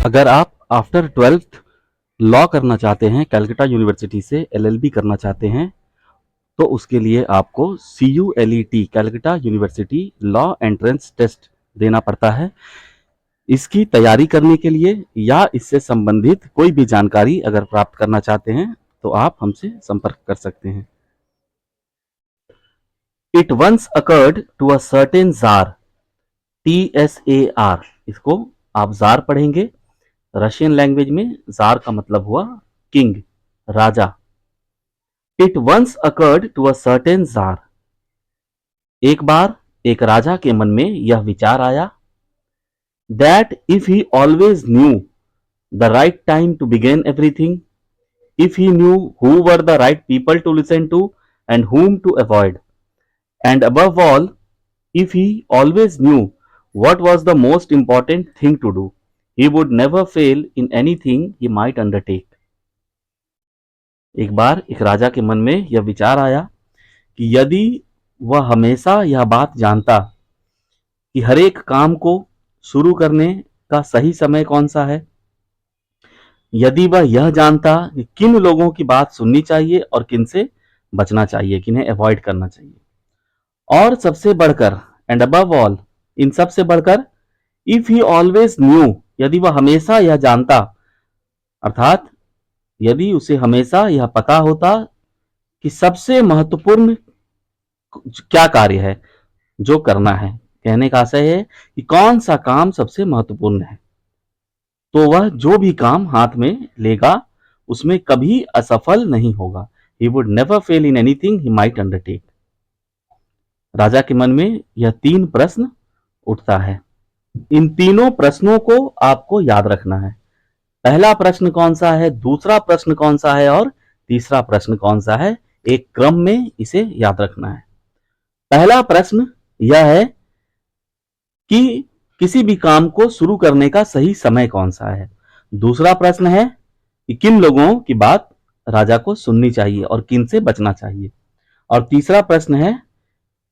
अगर आप after 12th law करना चाहते हैं, कलकत्ता यूनिवर्सिटी से एलएलबी करना चाहते हैं, तो उसके लिए आपको CULET Calcutta university law entrance test देना पड़ता है। इसकी तैयारी करने के लिए या इससे संबंधित कोई भी जानकारी अगर प्राप्त करना चाहते हैं तो आप हमसे संपर्क कर सकते हैं। It once occurred to a certain tsar, TSAR, इसको आप जार पढ़ेंगे। रशियन लैंग्वेज में जार का मतलब हुआ किंग, राजा। It once occurred to a certain tsar, एक बार एक राजा के मन में यह विचार आया, that if he always knew the right time to begin everything, if he knew who were the right people to listen to and whom to avoid, and above all, if he always knew what was the most important thing to do, he would never fail in anything he might undertake. एक बार एक राजा के मन में यह विचार आया कि यदि वह हमेशा यह बात जानता कि हर एक काम को शुरू करने का सही समय कौन सा है, यदि वह यह जानता कि किन लोगों की बात सुननी चाहिए और किन से बचना चाहिए, किन्हें अवॉइड करना चाहिए, और सबसे बढ़कर, एंड अबव ऑल, इन सब से बढ़कर, इफ ही ऑलवेज न्यू, यदि वह हमेशा यह जानता, अर्थात यदि उसे हमेशा यह पता होता कि सबसे महत्वपूर्ण क्या कार्य है जो करना है। कहने का आशय है कि कौन सा काम सबसे महत्वपूर्ण है, तो वह जो भी काम हाथ में लेगा उसमें कभी असफल नहीं होगा। He would never fail in anything he might undertake. राजा के मन में यह 3 प्रश्न उठता है। इन तीनों प्रश्नों को आपको याद रखना है। पहला प्रश्न कौन सा है, दूसरा प्रश्न कौन सा है और तीसरा प्रश्न कौन सा है, एक क्रम में इसे याद रखना है। पहला प्रश्न यह है कि किसी भी काम को शुरू करने का सही समय कौन सा है। दूसरा प्रश्न है कि किन लोगों की बात राजा को सुननी चाहिए और किन से बचना चाहिए। और तीसरा प्रश्न है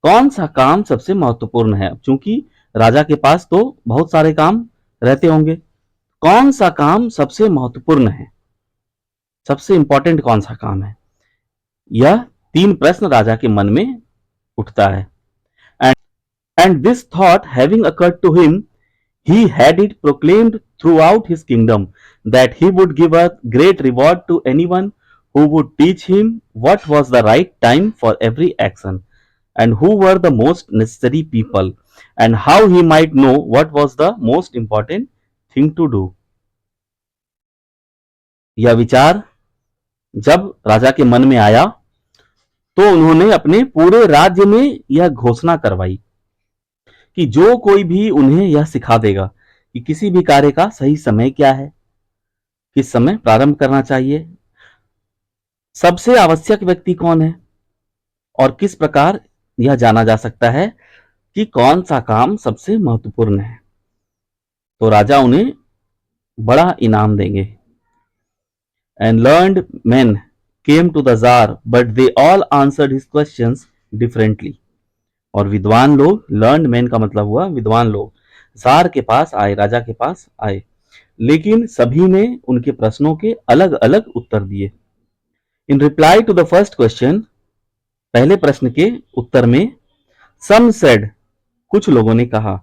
कौन सा काम सबसे महत्वपूर्ण है। चूंकि राजा के पास तो बहुत सारे काम रहते होंगे, कौन सा काम सबसे महत्वपूर्ण है, सबसे इंपॉर्टेंट कौन सा काम है, यह 3 प्रश्न राजा के मन में उठता है। And this thought having occurred to him, he had it proclaimed throughout his kingdom that he would give a great reward to anyone who would teach him what was the right time for every action, and who were the most necessary people, and how he might know what was the most important thing to do. यह विचार जब राजा के मन में आया तो उन्होंने अपने पूरे राज्य में यह घोषणा करवाई कि जो कोई भी उन्हें यह सिखा देगा कि किसी भी कार्य का सही समय क्या है, किस समय प्रारंभ करना चाहिए, सबसे आवश्यक व्यक्ति कौन है और किस प्रकार यह जाना जा सकता है कि कौन सा काम सबसे महत्वपूर्ण है, तो राजा उन्हें बड़ा इनाम देंगे। And learned men came to the Tsar, but they all answered his questions differently. और विद्वान लोग, लर्नड मैन का मतलब हुआ विद्वान लोग, जार के पास आए, राजा के पास आए, लेकिन सभी ने उनके प्रश्नों के अलग अलग उत्तर दिए। In reply to the first question, पहले प्रश्न के उत्तर में, सम सेड, कुछ लोगों ने कहा,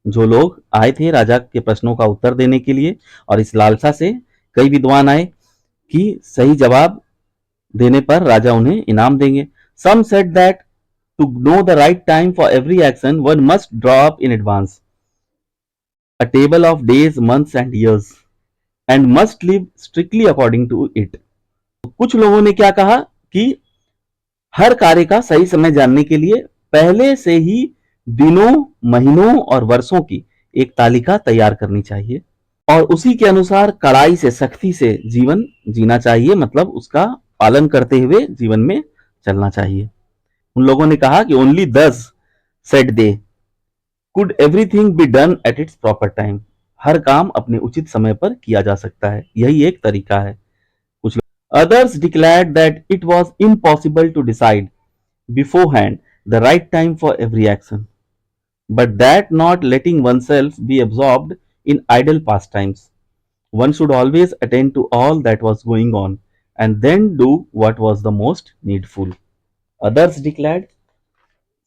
जो लोग आए थे राजा के प्रश्नों का उत्तर देने के लिए और इस लालसा से कई विद्वान आए कि सही जवाब देने पर राजा उन्हें इनाम देंगे। Some said that to know the right time for every action, one must draw up in advance a table of days, months and years and must live strictly according to it. कुछ लोगों ने क्या कहा कि हर कार्य का सही समय जानने के लिए पहले से ही दिनों, महीनों और वर्षों की एक तालिका तैयार करनी चाहिए और उसी के अनुसार कड़ाई से, सख्ती से जीवन जीना चाहिए, मतलब उसका पालन करते हुए जीवन में चलना चाहिए। उन लोगों ने कहा कि ओनली दस, said they, could everything be done at its proper time, हर काम अपने उचित समय पर किया जा सकता है, यही एक तरीका है। कुछ others declared that it was impossible to decide beforehand the right time for every action, but that not letting oneself be absorbed in idle pastimes, one should always attend to all that was going on and then do what was the most needful. Others declared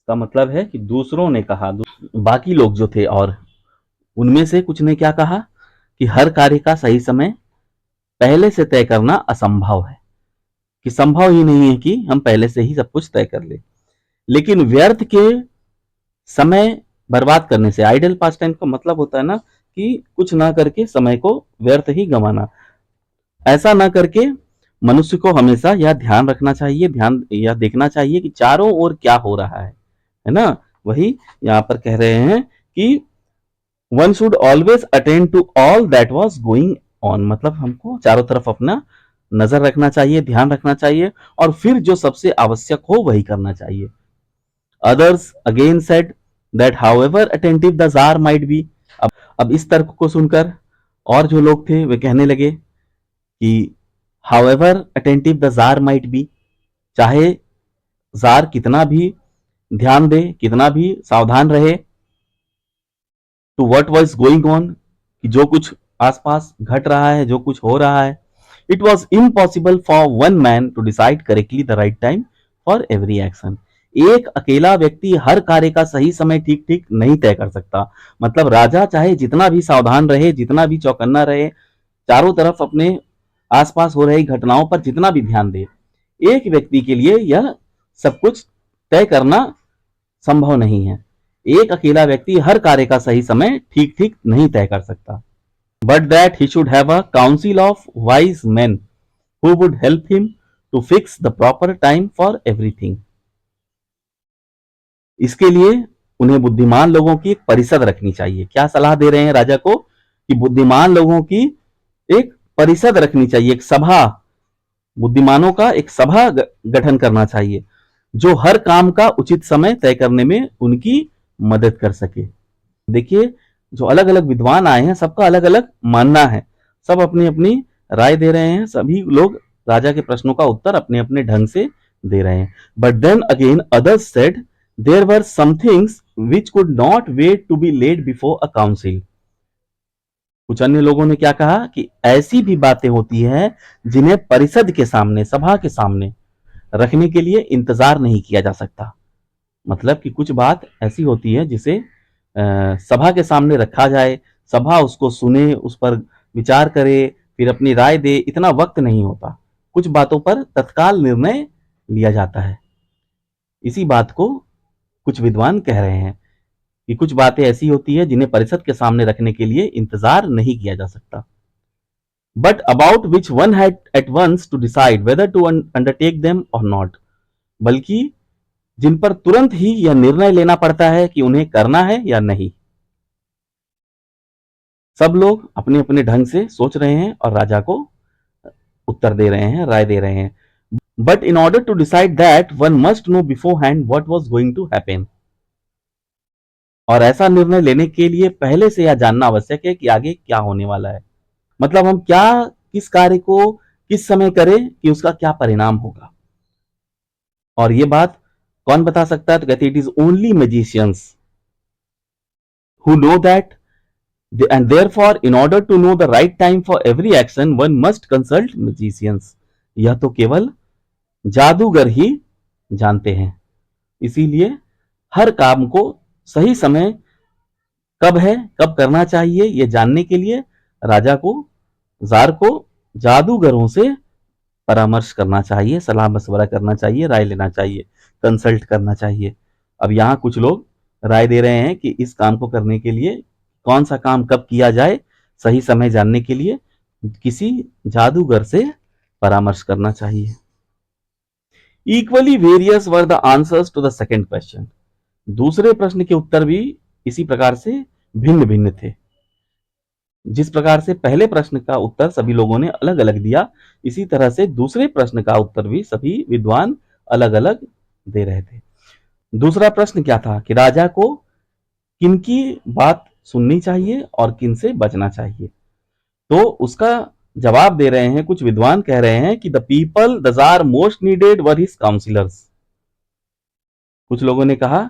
का मतलब है कि दूसरों ने कहा, बाकी लोग जो थे और उनमें से कुछ ने क्या कहा कि हर कार्य का सही समय पहले से तय करना असंभव है, कि संभव ही नहीं है कि हम पहले से ही सब कुछ तय कर ले। लेकिन व्यर्थ के समय बर्बाद करने से, आइडल पास टाइम का मतलब होता है ना कि कुछ ना करके समय को व्यर्थ ही गंवाना, ऐसा ना करके मनुष्य को हमेशा यह ध्यान रखना चाहिए, ध्यान यह देखना चाहिए कि चारों ओर क्या हो रहा है ना। वही यहाँ पर कह रहे हैं कि one should always attend to all that was going on, मतलब हमको चारों तरफ अपना नजर रखना चाहिए, ध्यान रखना चाहिए और फिर जो सबसे आवश्यक हो वही करना चाहिए। Others again said that however attentive the tsar might B. अब इस तर्क को सुनकर और जो लोग थे वे कहने लगे कि however attentive the tsar might be, चाहे जार कितना भी ध्यान दे, कितना भी सावधान रहे, to what was going on, कि जो कुछ आसपास घट रहा है, जो कुछ हो रहा है, it was impossible for one man to decide correctly the right time for every action. एक अकेला व्यक्ति हर कार्य का सही समय ठीक ठीक नहीं तय कर सकता। मतलब राजा चाहे जितना भी सावधान रहे, जितना भी चौकन्ना रहे, चारों तरफ अपने आसपास हो रही घटनाओं पर जितना भी ध्यान दे, एक व्यक्ति के लिए यह सब कुछ तय करना संभव नहीं है। एक अकेला व्यक्ति हर कार्य का सही समय ठीक ठीक नहीं तय कर सकता। But that he should have a council of wise men who would help him to fix the proper time for everything. इसके लिए उन्हें बुद्धिमान लोगों की एक परिषद रखनी चाहिए। क्या सलाह दे रहे हैं राजा को कि बुद्धिमान लोगों की एक परिषद रखनी चाहिए, एक सभा, बुद्धिमानों का एक सभा गठन करना चाहिए जो हर काम का उचित समय तय करने में उनकी मदद कर सके। देखिए, जो अलग अलग विद्वान आए हैं सबका अलग अलग मानना है, सब अपनी अपनी राय दे रहे हैं, सभी लोग राजा के प्रश्नों का उत्तर अपने अपने ढंग से दे रहे हैं। But then again others said there were some things which could not wait to be laid before a council. कुछ अन्य लोगों ने क्या कहा कि ऐसी भी बातें होती हैं जिन्हें परिषद के सामने, सभा के सामने रखने के लिए इंतजार नहीं किया जा सकता। मतलब कि कुछ बात ऐसी होती है जिसे सभा के सामने रखा जाए, सभा उसको सुने, उस पर विचार करे, फिर अपनी राय दे, इतना वक्त नहीं होता। कुछ बातों पर तत्काल निर्णय लिया जाता है। इसी बात को कुछ विद्वान कह रहे हैं कि कुछ बातें ऐसी होती है जिन्हें परिषद के सामने रखने के लिए इंतजार नहीं किया जा सकता। But about which one had at once to decide whether to undertake them or not, बल्कि जिन पर तुरंत ही यह निर्णय लेना पड़ता है कि उन्हें करना है या नहीं। सब लोग अपने अपने ढंग से सोच रहे हैं और राजा को उत्तर दे रहे हैं, राय दे रहे हैं। But in order to decide that one must know beforehand what was going to happen, और ऐसा निर्णय लेने के लिए पहले से यह जानना आवश्यक है कि आगे क्या होने वाला है। मतलब हम क्या, किस कार्य को किस समय करें कि उसका क्या परिणाम होगा। और ये बात कौन बता सकता है? तो कहते it is only magicians who know that, and therefore in order to know the right time for every action one must consult magicians। यह तो केवल जादूगर ही जानते हैं। इसीलिए हर काम को सही समय कब है, कब करना चाहिए, यह जानने के लिए राजा को, जार को जादूगरों से परामर्श करना चाहिए, सलाह मशवरा करना चाहिए, राय लेना चाहिए, कंसल्ट करना चाहिए। अब यहाँ कुछ लोग राय दे रहे हैं कि इस काम को करने के लिए, कौन सा काम कब किया जाए, सही समय जानने के लिए किसी जादूगर से परामर्श करना चाहिए। Equally various were the answers to the second question. दूसरे प्रश्न के उत्तर भी इसी प्रकार से भिन्न भिन्न थे। जिस प्रकार से पहले प्रश्न का उत्तर सभी लोगों ने अलग अलग दिया, इसी तरह से दूसरे प्रश्न का उत्तर भी सभी विद्वान अलग अलग दे रहे थे। दूसरा प्रश्न क्या था कि राजा को किनकी बात सुननी चाहिए और किन से बचना चाहिए। तो उसका जवाब दे रहे हैं कुछ विद्वान, कह रहे हैं कि the people the jar most needed were his councillors. कुछ लोगों ने कहा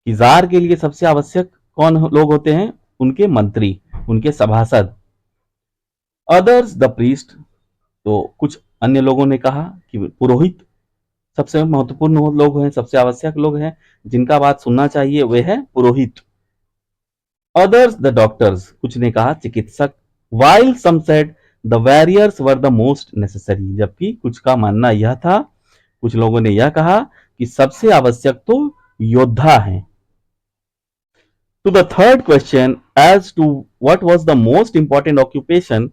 कि जार के लिए सबसे आवश्यक कौन लोग होते हैं? उनके मंत्री, उनके सभासद। अदर्स द प्रीस्ट, तो कुछ अन्य लोगों ने कहा कि पुरोहित सबसे महत्वपूर्ण लोग हैं, सबसे आवश्यक लोग हैं, जिनका बात सुनना चाहिए वे है पुरोहित। Others the doctors, कुछ ने कहा चिकित्सक। While some said the warriors were the most necessary, जबकि कुछ का मानना यह था, कुछ लोगों ने यह कहा कि सबसे आवश्यक तो योद्धा हैं। To the third question as to what was the most important occupation,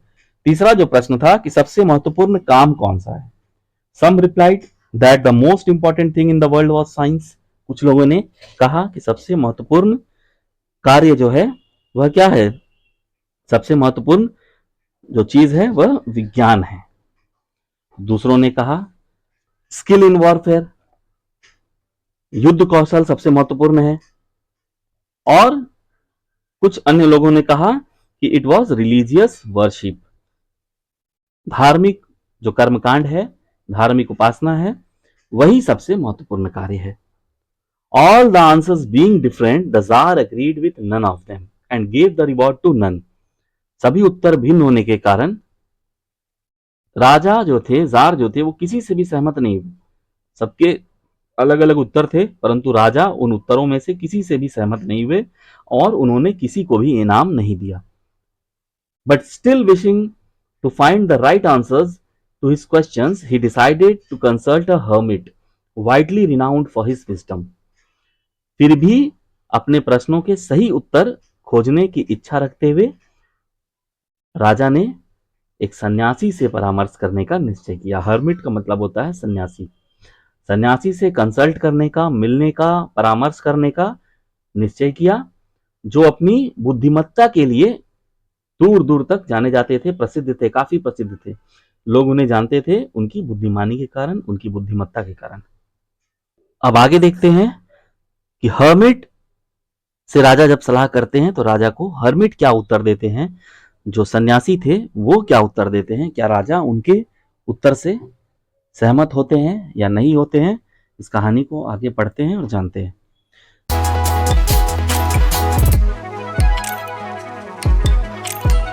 तीसरा जो प्रश्न था कि सबसे महत्वपूर्ण काम कौन सा है। Some replied that the most important thing in the world was science, कुछ लोगों ने कहा कि सबसे महत्वपूर्ण कार्य जो है वह क्या है, सबसे महत्वपूर्ण जो चीज है वह विज्ञान है। दूसरों ने कहा स्किल इन वॉरफेयर, युद्ध कौशल सबसे महत्वपूर्ण है। और कुछ अन्य लोगों ने कहा कि इट वॉज रिलीजियस वर्शिप, धार्मिक जो कर्मकांड है, धार्मिक उपासना है, वही सबसे महत्वपूर्ण कार्य है। All the answers being different the tsar agreed with none of them and gave the reward to none, सभी उत्तर भिन्न होने के कारण राजा जो थे, जार जो थे, वो किसी से भी सहमत नहीं हुए। सबके अलग अलग उत्तर थे, परंतु राजा उन उत्तरों में से किसी से भी सहमत नहीं हुए और उन्होंने किसी को भी इनाम नहीं दिया। But still wishing to find the right answers to his questions, he decided to consult a hermit widely renowned for his wisdom, फिर भी अपने प्रश्नों के सही उत्तर खोजने की इच्छा रखते हुए राजा ने एक सन्यासी से परामर्श करने का निश्चय किया। हर्मिट का मतलब होता है सन्यासी। सन्यासी से कंसल्ट करने का, मिलने का, परामर्श करने का निश्चय किया, जो अपनी बुद्धिमत्ता के लिए दूर दूर तक जाने जाते थे, प्रसिद्ध थे, काफी प्रसिद्ध थे। लोग उन्हें जानते थे उनकी बुद्धिमानी के कारण, उनकी बुद्धिमत्ता के कारण। अब आगे देखते हैं कि हर्मिट से राजा जब सलाह करते हैं तो राजा को हर्मिट क्या उत्तर देते हैं, जो सन्यासी थे वो क्या उत्तर देते हैं, क्या राजा उनके उत्तर से सहमत होते हैं या नहीं होते हैं। इस कहानी को आगे पढ़ते हैं और जानते हैं।